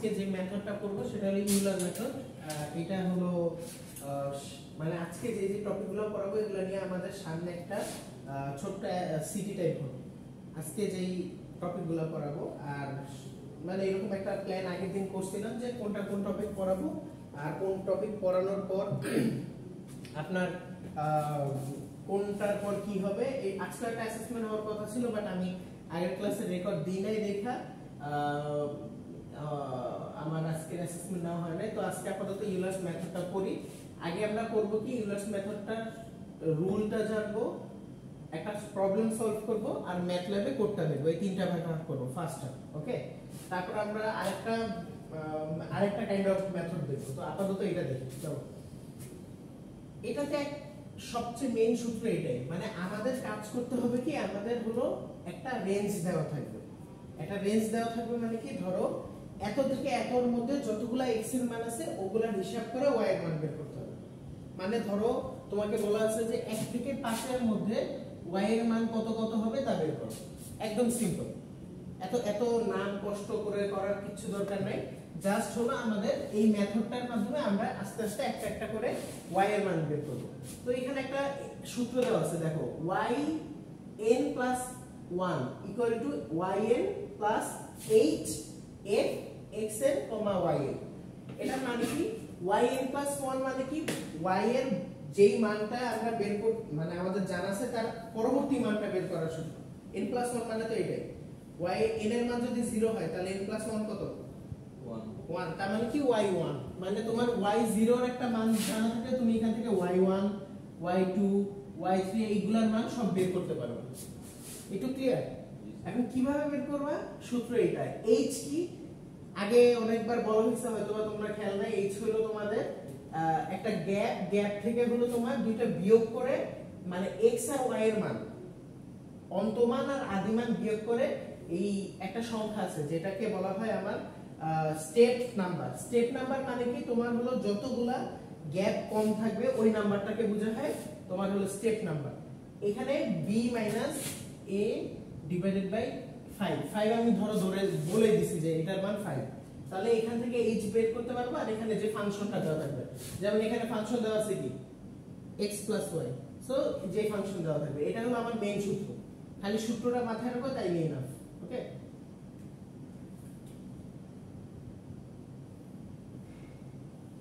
আজকে যে মেথডটা করব সেটা হলো ইউলার মেথড। এটা হলো মানে আজকে যে যে টপিকগুলো পড়াবো এগুলো নিয়ে আমাদের সামনে একটা ছোট্ট সিটি টাইপ হবে আজকে যেই টপিকগুলো পড়াবো। আর মানে এরকম একটা প্ল্যান আগের দিন করছিলাম যে কোনটা কোন টপিক পড়াবো আর কোন টপিক পড়ানোর পর আপনার কোনটার পর কি হবে। এই আজকে একটা অ্যাসেসমেন্ট হওয়ার কথা ছিল, বাট আমি আগের ক্লাসে রেকর্ড দিই নাই দেখা আমার আজকের অ্যাসেসমেন্ট নেওয়া হয় নাই। তো আজকে আপাতত ইউলার্স মেথডটা করি। আগে আমরা করব কি, ইউলার্স মেথডটা রুলটা জানবো, একটা প্রবলেম সলভ করব আর ম্যাটল্যাবে কোডটা দেখব। এই তিনটা ভাগ করব ফার্স্টটা, ওকে। তারপর আমরা আরেকটা কাইন্ড অফ মেথড দেখব। তো আপাতত এটা দেখি। চলো, এটাতে সবচেয়ে মেইন সূত্র এটাই, মানে আমাদের কাজ করতে হবে কি, আমাদের হলো একটা রেঞ্জ দেওয়া থাকবে। একটা রেঞ্জ দেওয়া থাকবে মানে কি, ধরো এত থেকে এতর মধ্যে যতগুলা x এর মান আছে ওগুলা হিসাব করে y এর মান বের করতে হবে। মানে ধরো তোমাকে বলা আছে যে 1 থেকে 5 এর মধ্যে y এর মান কত কত হবে তা বের করো। একদম সিম্পল, এত নাম কষ্ট করে করার কিছু দরকার নাই। জাস্ট হলো আমাদের এই মেথডটার মাধ্যমে আমরা আস্তে আস্তে একটা একটা করে y এর মান বের করব। তো এখানে একটা সূত্র দেওয়া আছে, দেখো yn plus 1 equal to yn plus h f xn, yn। এটা মানে কি, yn plus 1 মানে কি, y এর যেই মানটা আমরা বের করব, মানে আমাদের জানা আছে তার পরবর্তী মানটা বের করার সূত্র। n plus 1 মানে তো এটাই। n এর মান যদি 0 হয় তাহলে n plus 1 কত, 1। তার মানে কি y1, মানে তোমার y0 এর একটা মান জানা থাকলে তুমি এখান থেকে y1 y2 y3 এইগুলার মান সব বের করতে পারবে। একটু ক্লিয়ার? এখন কিভাবে বের করবা, সূত্র এটাই। h কি, আগে অনেকবার বলা হয়েছে হয়তো তোমরা খেয়াল নাই, h হলো তোমাদের একটা গ্যাপ থেকে হলো তোমার দুইটা বিয়োগ করে, মানে x আর y এর মান, অন্তমান আর আদিমান বিয়োগ করে এই একটা সংখ্যা আছে যেটাকে বলা হয় আমার স্টেপ নাম্বার। স্টেপ নাম্বার মানে কি, তোমার হলো যতগুলা গ্যাপ কম থাকবে ওই নাম্বারটাকে বোঝা হয় তোমার হলো স্টেপ নাম্বার। এখানে b - a ডিভাইডেড বাই 5 আমি ধরে বলে দিছি যে এটার মান 5, তাহলে এখান থেকে h বের করতে পারবো। আর এখানে যে ফাংশনটা দেওয়া থাকবে, যেমন এখানে ফাংশন দেওয়া আছে কি x + y, সো যে ফাংশন দেওয়া থাকবে এটা হলো আমার মেইন সূত্র। খালি সূত্রটা মাথায় রাখো, তাই নিয়ে নাও, ওকে।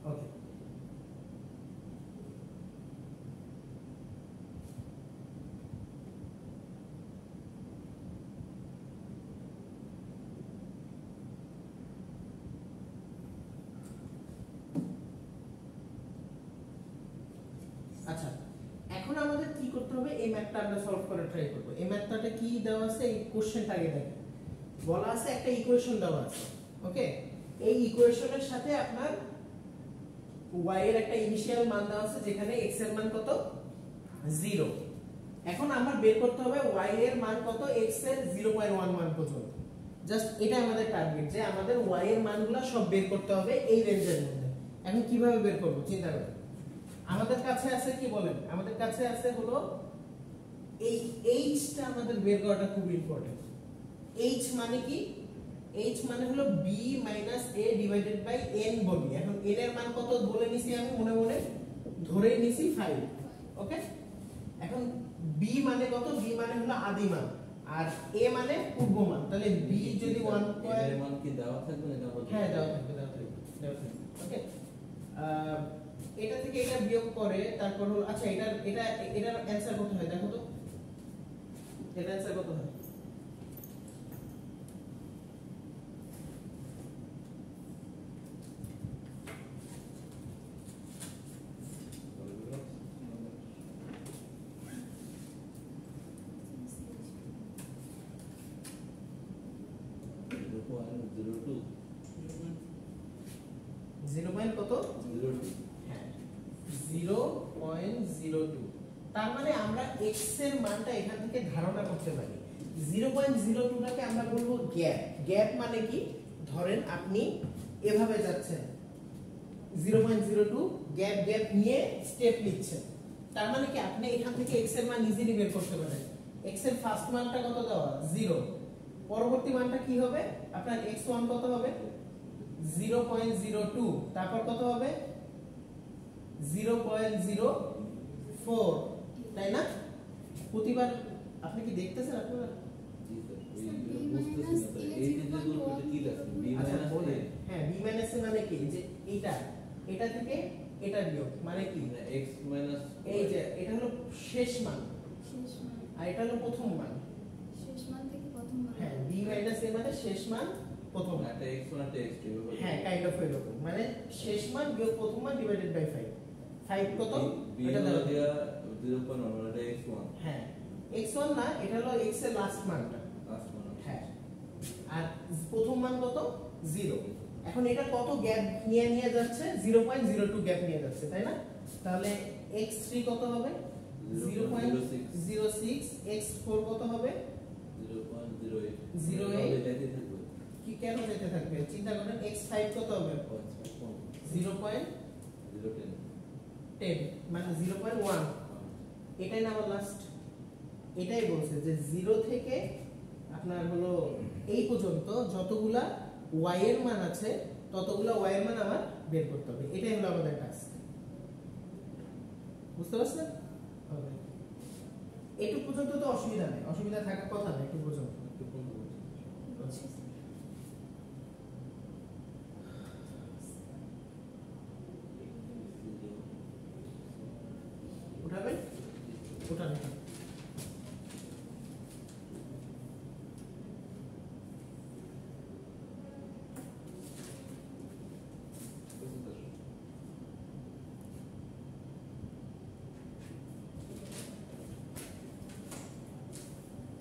ওকে, আচ্ছা এখন আমাদের কি করতে হবে, এই ম্যাথটা আমরা সলভ করার ট্রাই করব। এই ম্যাথটাতে কি দেওয়া আছে, এই কোশ্চেনটা আগে দেখেন। বলা আছে একটা ইকুয়েশন দেওয়া আছে, ওকে। এই ইকুয়েশনের সাথে আপনার y এর একটা ইনিশিয়াল মান দেওয়া আছে যেখানে x এর মান কত, 0। এখন আমরা বের করতে হবে y এর মান কত x এর 0.11 পর্যন্ত। জাস্ট এটা আমাদের টার্গেট যে আমাদের y এর মানগুলো সব বের করতে হবে এই রেঞ্জের মধ্যে। এখন কিভাবে বের করব চিন্তা করুন। আমাদের কাছে আছে কি বলেন, আমাদের কাছে আছে হলো এই h টা আমাদের বের করাটা খুব ইম্পর্টেন্ট। h মানে কি, h মানে হলো b - a divided by n বলি। এখন n এর মান কত বলে নিছি, আমি মনে মনে ধরে নিছি 5, ওকে। এখন b মানে কত, b মানে হলো আদি মান আর a মানে পূর্ব মান। তাহলে b যদি 1 এর মান কি দেওয়া থাকবে না, হ্যাঁ দেওয়া থাকবে, ওকে। এটা থেকে এটা বিয়োগ করে তারপর হলো, আচ্ছা এটার অ্যানসার কত হয় দেখো তো, এটার অ্যানসার কত হয়, কত 0.02। তার মানে আমরা x এর মানটা এখান থেকে ধারণা করতে পারি। 0.02টাকে আমরা বলবো গ্যাপ। গ্যাপ মানে কি, ধরেন আপনি এভাবে যাচ্ছেন 0.02 গ্যাপ নিয়ে স্টেপ নিচ্ছেন, তার মানে কি আপনি এখান থেকে x এর মান ইজিলি বের করতে পারেন। x এর ফার্স্ট মানটা কত দেওয়া, 0। পরবর্তী মানটা কি হবে আপনার, x1 কত হবে 0.02 তারপর কত হবে 0.04 তাই না প্রতিবার আপনি কি দেখতেছেন আপনারা আচ্ছা বলেন হ্যাঁ b মাইনাস a মানে কি যে এটা থেকে এটা বিয়োগ মানে কি x মাইনাস এই যে এটা হলো শেষ মান আর এটা হলো প্রথম মান শেষ মান থেকে প্রথম মান হ্যাঁ b মাইনাস a মানে শেষ মান প্রথম মান এটা x1 আর x2 হ্যাঁ কাইন্ড অফ এরকম মানে শেষ মান বিয়োগ প্রথম মান ডিভাইডেড বাই 5 5 কত এটা দাও দিয়া 0.1 এটা x1 হ্যাঁ x1 না এটা হলো x এর লাস্ট মানটা লাস্ট মান হ্যাঁ আর প্রথম মান কত 0 এখন এটা কত গ্যাপ নিয়ে যাচ্ছে 0.02 গ্যাপ নিয়ে যাচ্ছে তাই না তাহলে x3 কত হবে 0.06 x4 কত হবে 0.08 কি কেন যেতে থাকবে চিন্তা করেন x5 কত হবে 0.10 মানে 0.1 এটাই না আমার লাস্ট এটাই বলছে যে 0 থেকে আপনার হলো এই পর্যন্ত যতগুলা y এর মান আছে ততগুলা y এর মান আমার বের করতে হবে এটাই হলো আমাদের কাজ বুঝতে পারছেন হবে এটুকু পর্যন্ত তো অসুবিধা নেই অসুবিধা থাকার কথা না একটু পর্যন্ত উঠাবেন উঠান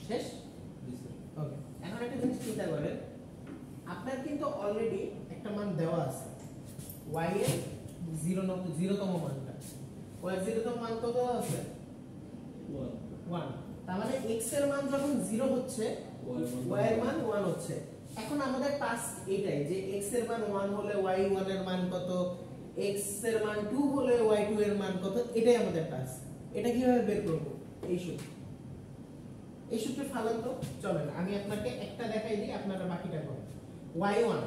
শেষ ওকে এখন একটা জিনিস চিন্তা করেন আপনার কিন্তু অলরেডি একটা মান দেওয়া আছে y এর 0 তম মানটা y এর 0 তম মান কত আছে 1 তার মানে x এর মান যখন 0 হচ্ছে y এর মান 1 হচ্ছে এখন আমাদের টাস্ক এটাই যে x এর মান 1 হলে y1 এর মান কত x এর মান 2 হলে y2 এর মান কত এটাই আমাদের টাস্ক এটা কিভাবে বের করব এই সূত্রে ফালান তো চলেন আমি আপনাকে একটা দেখাই দিই আপনারা বাকিটা করেন y1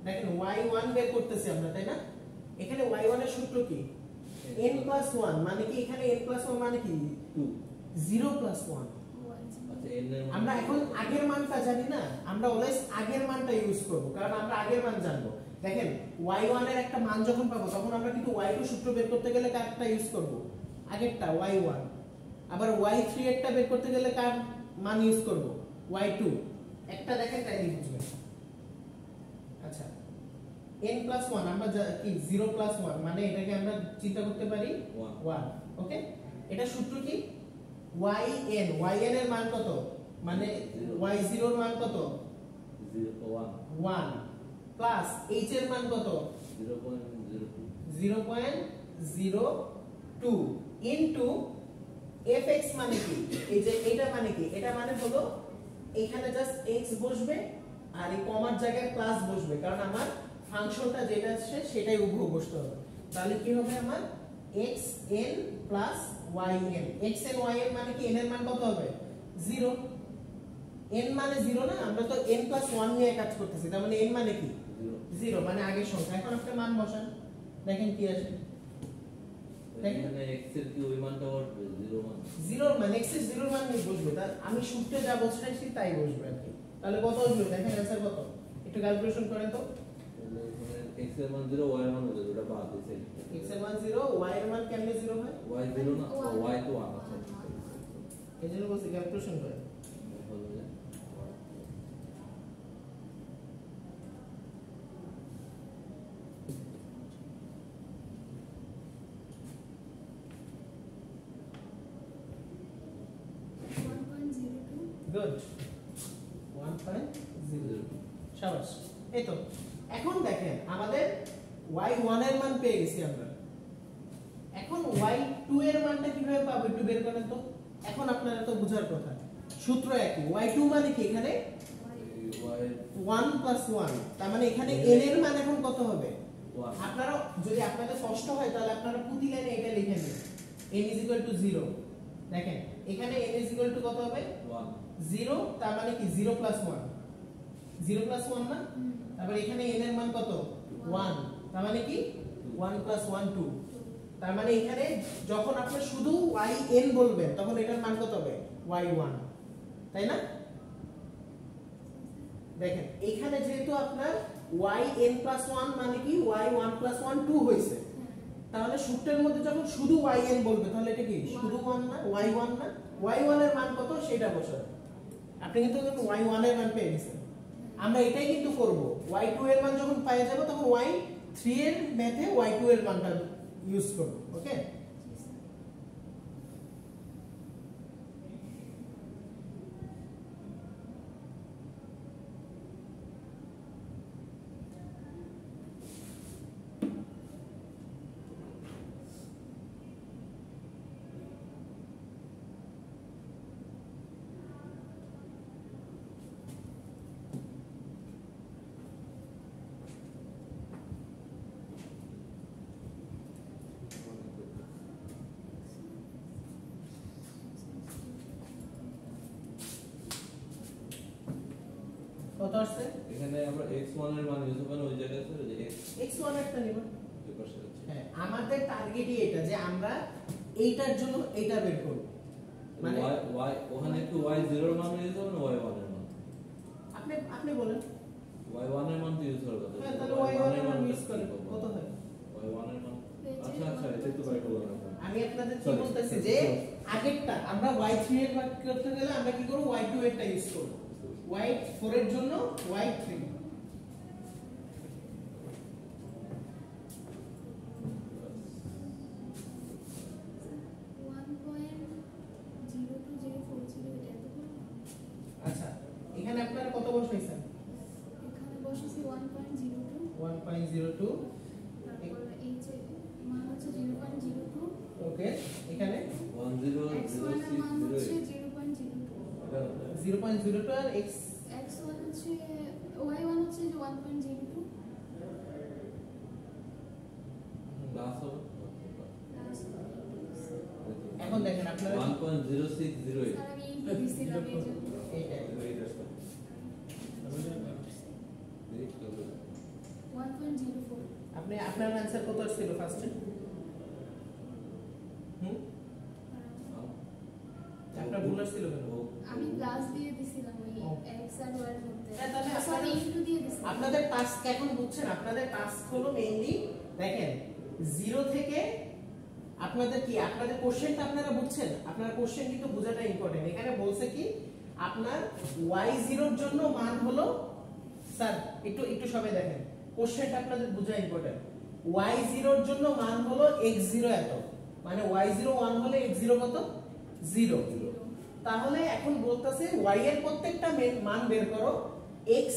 দেখেন y1 বের করতেছি আমরা তাই না এখানে y1 এর সূত্র কি n+1 মানে কি এখানে n+1 মানে কি 2 0+1 আচ্ছা n এর মান আমরা এখন আগের মানটা জানি না আমরা অলওয়েজ আগের মানটা ইউজ করব কারণ আমরা আগের মান জানবো দেখেন y1 এর একটা মান যখন পাবো তখন আমরা কিন্তু y2 সূত্র বের করতে গেলে কারটা ইউজ করব আগেরটা y1 আবার y3 এরটা বের করতে গেলে কার মান ইউজ করব y2 একটা দেখেন তাই বুঝবেন আচ্ছা n+1 আমরা কি 0+1 মানে এটাকে আমরা চিন্তা করতে পারি 1 ওকে এটা সূত্র কি yn এর মান কত মানে y0 এর মান কত 1 প্লাস h এর মান কত 0.02 ইনটু fx মানে কি এই যে এটা মানে কি এটা মানে হলো এখানে জাস্ট x বসবে আর এই কমার জায়গায় প্লাস বসবে কারণ আমার ফাংশনটা যেটা আছে সেটাই উভয় বসতে হবে তাহলে কি হবে আমার xn plus yn xn yn মানে কি n এর মান কত হবে 0 n মানে 0 না আমরা তো n+1 নিয়ে কাজ করতেছি তার মানে n মানে কি 0 মানে আগের সংখ্যা এখন একটা মান বসান দেখেন কি আসে এখানে x এর কি ওই মানটা বসবে 0 মান 0 মানে x এর 0 মান নিয়ে বসবে তার আমি সূত্রে যা বসাইছি তাই বসবে আর কি তাহলে কত আসবে দেখেন आंसर কত একটু ক্যালকুলেশন করেন তো x এর মান 0 y এর মান 0 ওটা বাদ দিছে x এর মান 0 y এর মান কেমনে 0 হয় y 0 না y তো 1 আছে এজন্য বলছি ক্যালকুলেশন করেন হলো যে গুড 1.0 শাবাশ এই তো এখন দেখেন আমাদের y1 এর মান পেয়ে গেছি আমরা এখন y2 এর মানটা কিভাবে পাবো একটু বের করেন তো এখন আপনারা তো বুঝার কথা সূত্র একই y2 মানে কি এখানে y 1+1 তার মানে এখানে n এর মান এখন কত হবে আপনারা যদি আপনাদের কষ্ট হয় তাহলে আপনারা প্রতি লাইনে এটা লিখে নিন n 0 দেখেন এখানে n কত হবে 1 0 তার মানে কি 0+1 0+1 না তারপর এখানে n এর মান কত 1 তার মানে কি 1 + 1 2 তার মানে এখানে যখন আপনি শুধু yn বলবেন তখন এটার মান কত হবে y1 তাই না দেখেন এখানে যেহেতু আপনার yn + 1 মানে কি y1 + 1 2 হইছে তাহলে সূত্রের মধ্যে যখন শুধু yn বলবে তাহলে এটা কি শুধু 1 না y1 না y1 এর মান কত সেটা বসাবেন আপনি কিন্তু y1 এর মান পেয়ে গেছেন আমরা এটাই কিন্তু করব y2 এর মান যখন পেয়ে যাব তখন y3 এর ম্যাথে y2 এর মানটা ইউজ করব ওকে কত আসছে এখানে আমরা x1 এর মান ইউজ করব ওই জায়গায় আছে যে x1 একটা নিব এই পাশে আছে হ্যাঁ আমাদের টার্গেটই এটা যে আমরা এইটার জন্য এটা বের করব মানে y ওখানে একটু y0 এর মান ইউজ হবে না y1 এর মান আপনি বলেন y1 এর মান তো ইউজ করব হ্যাঁ তাহলে y1 এর মান ইউজ করেন কত হয় y1 এর মান আচ্ছা আচ্ছা এটাই তো বাইরে বললাম আমি আপনাদের কি বলতেছি যে আগেরটা আমরা y3 এর বার করতে গেলে আমরা কি করব y2 এরটা ইউজ করব y4 এর জন্য y3 আচ্ছা এখানে আপনারা কত বসাইছেন এখানে বসেছি 1.02 1.02 তারপর এই যে মান হচ্ছে 0.02 ওকে এখানে x1 এর মান হচ্ছে 0.02 0.02 আর x1 হচ্ছে y1 হচ্ছে 1.02 ক্লাস হবে এখন দেখেন আপনারা 1.0608 স্যার আমি ইনপুট দিছিলাম এই জন্য এইটা এই রাস্তা 1.04 আপনি আপনার आंसर কত ছিল ফার্স্টে আপনার ভুল ছিল কেন আমি প্লাস দিয়ে দিছিলাম ওই ও। x আর y এর মধ্যে হ্যাঁ, তাহলে সরি আপনারা- ইনটু দিয়ে দিছিলাম আপনাদের টাস্ক এখন বুঝছেন আপনাদের টাস্ক হলো মেইনলি দেখেন 0 থেকে আপনাদের কি আপনাদের কোশ্চেনটা আপনারা বুঝছেন আপনারা কোশ্চেন কিন্তু বোঝাটা ইম্পর্টেন্ট এখানে বলছে কি আপনার y0 এর জন্য মান হলো স্যার একটু সবাই দেখেন কোশ্চেনটা আপনাদের বোঝা ইম্পর্টেন্ট y0 এর জন্য মান হলো x0 এত মানে y0 1 হলে x0 কত 0 তাহলে এখন বলতাছে y এর প্রত্যেকটা মান বের করো x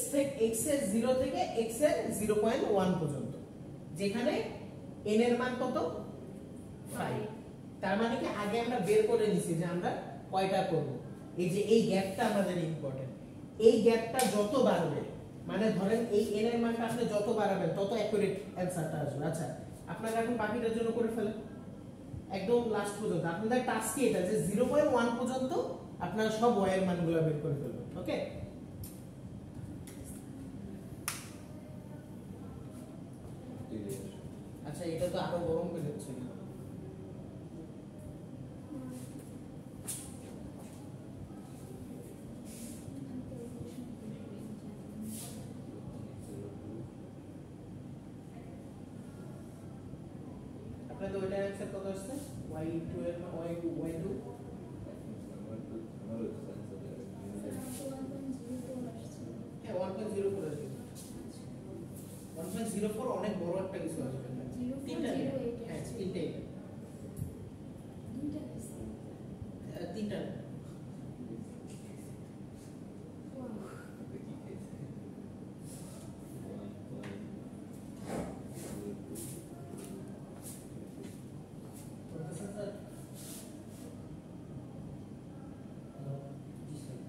এর 0 থেকে x এর 0.1 পর্যন্ত যেখানে n এর মান কত 5 তার মানে কি আগে আমরা বের করে নিছি যে আমরা কয়টা করব এই যে এই গ্যাপটা আমাদের ইম্পর্টেন্ট এই গ্যাপটা যত বাড়বে মানে ধরেন এই n এর মানটা আপনি যত বাড়াবেন তত অ্যাকুরেট অ্যানসারটা আসবে আচ্ছা আপনারা এখন বাকিটার জন্য করে ফেলেন একদম লাস্ট পর্যন্ত আপনাদের টাস্ক কি এটা যে 0.1 পর্যন্ত আপনারা সব y এর মানগুলো বের করে ফেলবেন ওকে আচ্ছা এটা তো আরো গরম করে দিচ্ছে আপনাদের ওইটার অ্যানসার কত আসছে y2 এর y2 হ্যাঁ 1.04 আসবে 1.04 অনেক বড় একটা কিছু আসবে না তিনটা নেই। হ্যাঁ তিনটা তিনটা নেই। বলতেছেন স্যার? জি স্যার।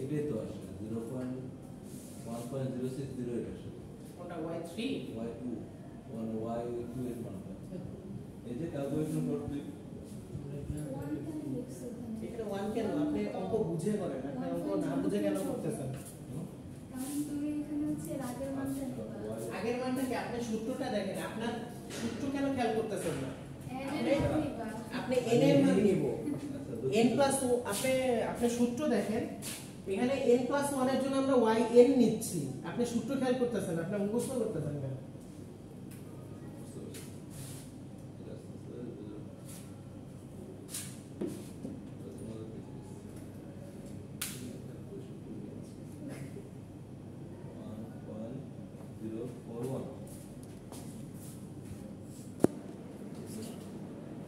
এটাই তো আসে 0.1.060 আসে কোনটা y3 y2 y2 এর মান এই যে ক্যালকুলেট ওয়ান কেন লিখছো এখানে? এখানে 1 কেন? আপনি অঙ্ক বুঝে করেন, আপনি অঙ্ক না বুঝে কেন করতেছেন? কারণ তুমি এখানে হচ্ছে রাগের মানটা নিবা। আগের মানটা কি? আপনি সূত্রটা দেখেন, আপনার সূত্র কেন খেয়াল করতেছেন না? N এর মান নিবা। আপনি n এর মান নিব, n প্লাস আপনি সূত্র দেখেন, এখানে n প্লাস 1 এর জন্য আমরা y n নিচ্ছি, আপনি সূত্র খেয়াল করতেছেন, আপনি মুখস্থ করতেছেন কেন?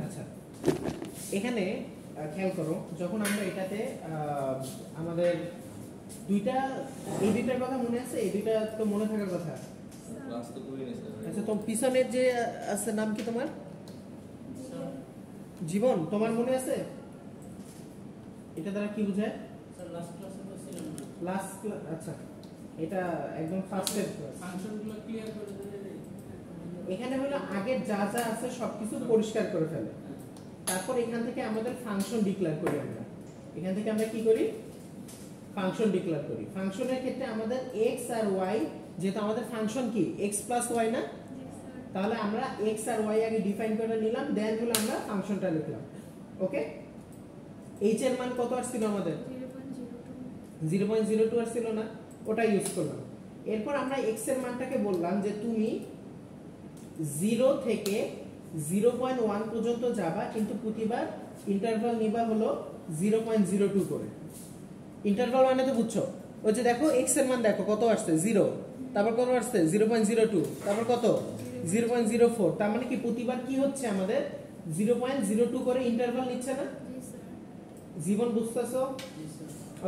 আচ্ছা, এখানে খেয়াল করো, যখন আমরা এটাতে আমাদের দুইটা, এই দুইটার কথা মনে আছে, এই দুইটা তো মনে থাকার কথা। আচ্ছা, তো পিছনের যে আছে নাম কি তোমার? জীবন, তোমার মনে আছে? এটা দ্বারা কি বোঝায়? লাস্ট ক্লাস, আচ্ছা এটা একদম ফার্স্টের ক্লাস। ফাংশনগুলো ক্লিয়ার করে দিলে এখানে হলো আগের যা যা আছে সবকিছু পরিষ্কার করে ফেলে, তারপর এখান থেকে আমাদের ফাংশন ডিক্লেয়ার করি আমরা। এখান থেকে আমরা কি করি? ফাংশন ডিক্লেয়ার করি। ফাংশনের ক্ষেত্রে আমাদের x আর y, যেহেতু আমাদের ফাংশন কি x প্লাস y না, তাহলে আমরা x আর y আগে ডিফাইন করে নিলাম, দেন হলো আমরা ফাংশনটা লিখলাম। ওকে, h এর মান কত আসছিল আমাদের? 0.02 আসছিল না, ওটা ইউজ করলাম। এরপর আমরা x এর মানটাকে বললাম যে তুমি 0 থেকে 0.1 পর্যন্ত যাবা, কিন্তু প্রতিবার ইন্টারভাল নিবা হলো 0.02 করে। ইন্টারভাল মানে তো বুঝছো, ওই যে দেখো x এর মান দেখো কত আসছে 0, তারপর কত আসছে 0.02, তারপর কত 0.04, তার মানে কি প্রতিবার কি হচ্ছে আমাদের 0.02 করে ইন্টারভাল নিচ্ছে না? জীবন বুঝতেছো?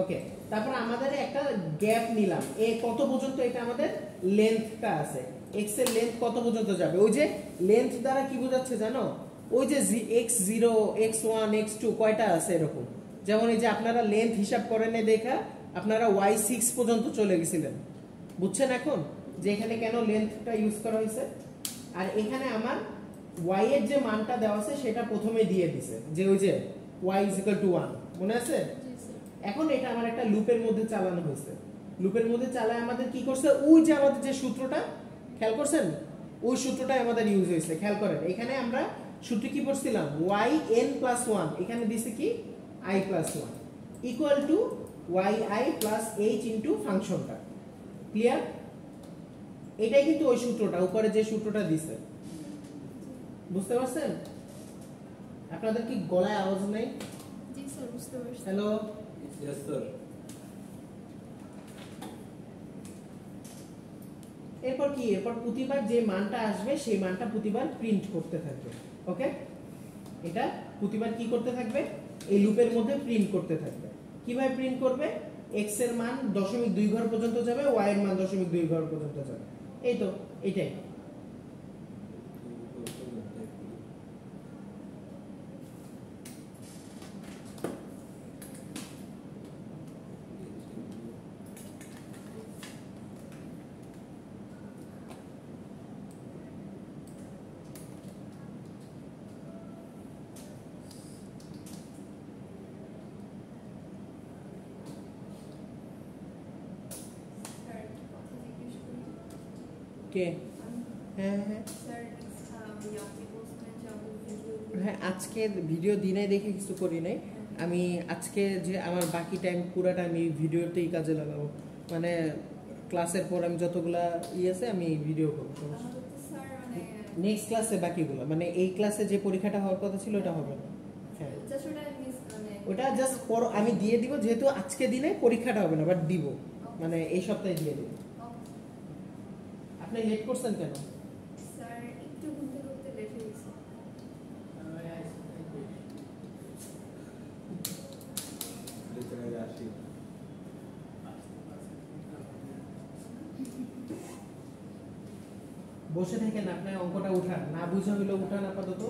ওকে, তারপর আমাদের একটা গ্যাপ নিলাম, এ কত পর্যন্ত, এটা আমাদের লেন্থটা আছে, x এর লেন্থ কত পর্যন্ত যাবে। ওই যে লেন্থ দ্বারা কি বোঝাচ্ছে জানো? ওই যে x0 x1 x2 কয়টা আছে এরকম, যেমন এই যে আপনারা লেন্থ হিসাব করেন দেখা আপনারা y6 পর্যন্ত চলে গেছিলেন, বুঝছেন এখন যে এখানে কেন লেন্থটা ইউজ করা হয়েছে। আর এখানে আমার y এর যে মানটা দেওয়া আছে সেটা প্রথমে দিয়ে দিছে, যে ওই যে y = 1, মনে আছে? এখন এটা আমার একটা লুপের মধ্যে চালানো হয়েছে, লুপের মধ্যে চালায় আমাদের কি করছে, ওই যে আমাদের যে সূত্রটা খেয়াল করছেন, ওই সূত্রটাই আমাদের ইউজ হয়েছে। খেয়াল করেন, এখানে আমরা সূত্র কি পড়ছিলাম, yn + 1, এখানে দিছে কি i + 1 equal to yi + h into ফাংশনটা। ক্লিয়ার? এটাই কিন্তু ওই সূত্রটা, উপরে যে সূত্রটা দিছে, বুঝতে পারছেন? আপনাদের কি গলায় আওয়াজ নাই? জি স্যার, বুঝতে পারছি। Hello, Yes, sir. এরপর কি, এরপর প্রতিবার যে মানটা আসবে সেই মানটা প্রতিবার প্রিন্ট করতে থাকবে। ওকে, এটা প্রতিবার কি করতে থাকবে, এই লুপের মধ্যে প্রিন্ট করতে থাকবে। কিভাবে প্রিন্ট করবে? x এর মান 0.2 ঘর পর্যন্ত যাবে, y এর মান 0.2 ঘর পর্যন্ত যাবে, এই তো এটাই। কে? হ্যাঁ হ্যাঁ হ্যাঁ, আজকে ভিডিও দিনে দেখে কিছু করি নাই আমি, আজকে যে আমার বাকি টাইম পুরাটা আমি ভিডিওতেই কাজে লাগাবো, মানে ক্লাসের পর আমি যতগুলা আছে আমি ভিডিও করবো। নেক্সট ক্লাসে বাকিগুলো, মানে এই ক্লাসে যে পরীক্ষাটা হওয়ার কথা ছিল ওটা হবে না। হ্যাঁ, ওটা জাস্ট আমি দিয়ে দিব, যেহেতু আজকে দিনে পরীক্ষাটা হবে না, বাট দিব, মানে এই সপ্তাহে দিয়ে দিব। আপনি লেট করছেন কেন? স্যার একটু ঘুরতে ঘুরতে লেট হয়ে গেছে। বসে থাকেন, আপনার অঙ্কটা উঠান, না বুঝে হইলে উঠান আপাতত,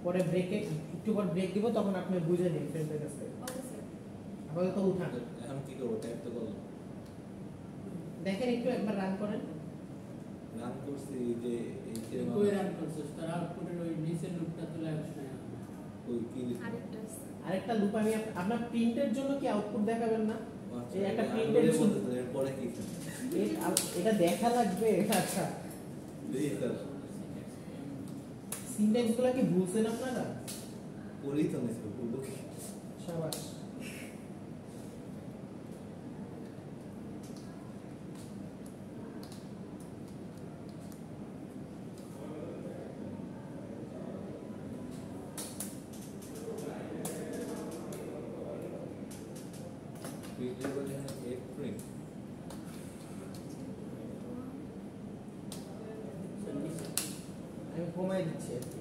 পরে ব্রেকে একটু পর ব্রেক দিব, তখন আপনি বুঝে নিন ফ্রেন্ডের কাছে। Okay sir. আপাতত উঠান, এখন কি করবো? টাইপ তো করলাম, দেখেন একটু একবার রান করেন। রান করছি যে এই যে কই রান করছিস, তার আউটপুটের ওই নিচের লুপটা তুলে আসবে না। আরেকটা লুপ আমি আপনার প্রিন্টের জন্য কি আউটপুট দেখাবেন না? আচ্ছা, এই একটা আমি প্রিন্টের বলে বলতে তো এরপরে কি এটা দেখা লাগবে। আচ্ছা, এই স্যার সিনট্যাক্স গুলো কি ভুলছেন আপনারা? পড়েই তো নিস বলবো কি শাবাশ। ভিডিও বলে এক প্রিন্ট আমি কমাই দিচ্ছি আর কি।